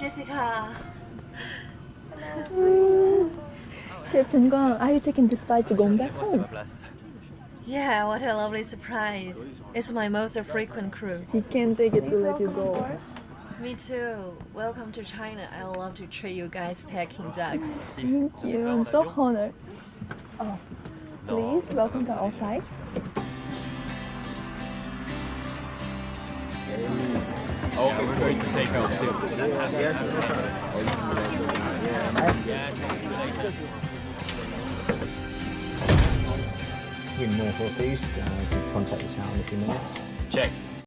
Jessica. Captain Guang, are you taking this flight to go back home? Yeah, what a lovely surprise. It's my most frequent crew. He can't take it to let you go. Me too. Welcome to China. I love to treat you guys Peking ducks. Thank you, I'm so honored. Oh, please, welcome to our flight. Oh, we're going to take off soon. In Norfolk East, contact the town in a few minutes. Check.